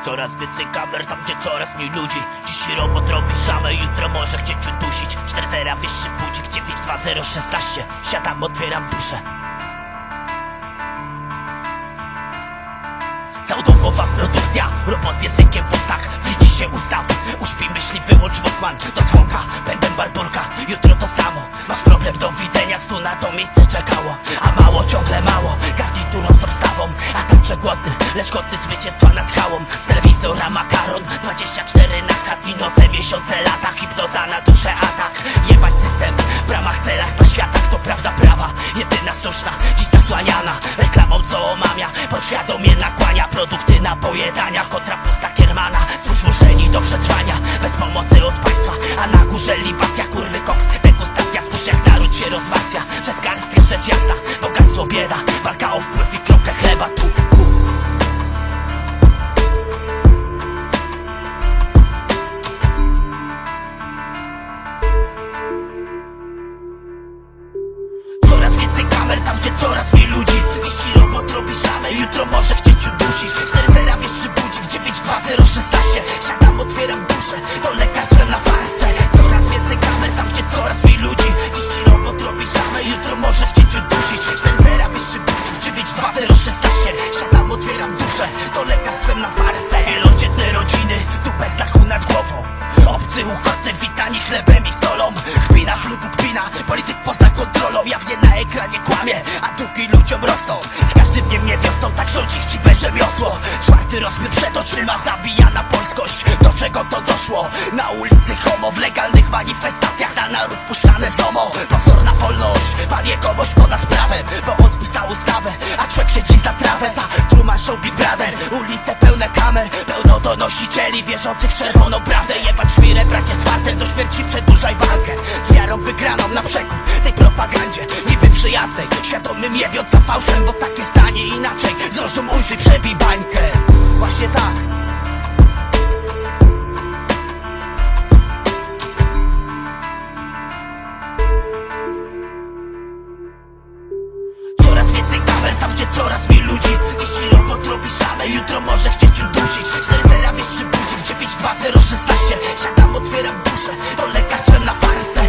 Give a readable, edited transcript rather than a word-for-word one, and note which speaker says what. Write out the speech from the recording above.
Speaker 1: Coraz więcej kamer, tam gdzie coraz mniej ludzi. Dziś robot robi szamę, jutro może chcieć udusić. 4-0 wyższy budzik, 9-2-0-16. Siadam, otwieram duszę. Całodobkowa produkcja, robot z językiem w ustach. Widzi się ustaw, uśpi myśli, wyłącz Moskman. Do dzwonka, będę Baldurka, jutro to samo. Masz problem do widzenia, stu na to miejsce czekało. A mało, ciągle mało, garniturą z obstawą. A także głodny, lecz godny zwycięstwa nad hałą. Z telewizora makaron, 24 na kat. I noce, miesiące, lata, hipnoza na duszę, atak. Jebać system, w ramach celach za światach. To prawda prawa, jedyna słuszna, dziś zasłaniana reklamą, co omamia, podświadomie nakłania produkty na pojedania. Kontra pusta Kiermana, zmuszeni do przetrwania bez pomocy od państwa. A na górze libacja, kurwy koks, degustacja. Spójrz jak naród się rozwarstwia przez garstkę, rzecz jasna. Bogactwo, bieda, walka o wpływ i kropkę chleba tu. Coraz więcej kamer, tam gdzie coraz mniej ludzi. Dziś ci robot robi szamę, jutro może chcieć udusić. 4-0 wyższy budzik, 9-2-0-16. Siadam, otwieram duszę, to lekarstwem na farsę. Coraz więcej kamer, tam gdzie coraz mniej ludzi. Dziś ci robot robi szamę, jutro może chcieć udusić. 4-0 wyższy budzik, 9-2-0-16. Siadam, otwieram duszę, to lekarstwem na farsę. Wielodzietne rodziny, tu bez dachu nad głową. Obcy uchodźcy witani chlebem i solą. Kpina z ludu kpina, polityk poza kontrolą. Jawnie na ekranie kłamie, a długi ludziom rosną. Z każdym dniem nie wiosną, tak rządzi chciwe rzemiosło. Czwarty rozpyt przed oczyma, zabijana polskość. Do czego to doszło? Na ulicy homo, w legalnych manifestacjach na naród puszczane ZOMO. Pozorna wolność, pan jegomość ponad prawem, bo on spisał ustawę, a człowiek siedzi za trawę. Ta Truman Show, Big Brother, ulice pełne kamer, pełno donosicieli wierzących w czerwoną prawdę. Jebać szmirę, bracie z fartem, do śmierci przedłużaj walkę. Z wiarą wygraną na przekór tej propagandzie niby przyjaznej, świadomym jebiąc za fałszem, bo takie zdanie inaczej. Zrozum, ujrzyj, przebij bańkę. Właśnie tak. Coraz więcej kamer, tam gdzie coraz mniej ludzi. Dziś ci robot robi szamę, jutro może chcieć udusić. 4-0 wyższy budzik, 9-2-0-16. Siadam, otwieram duszę, to lekarstwem na farsę.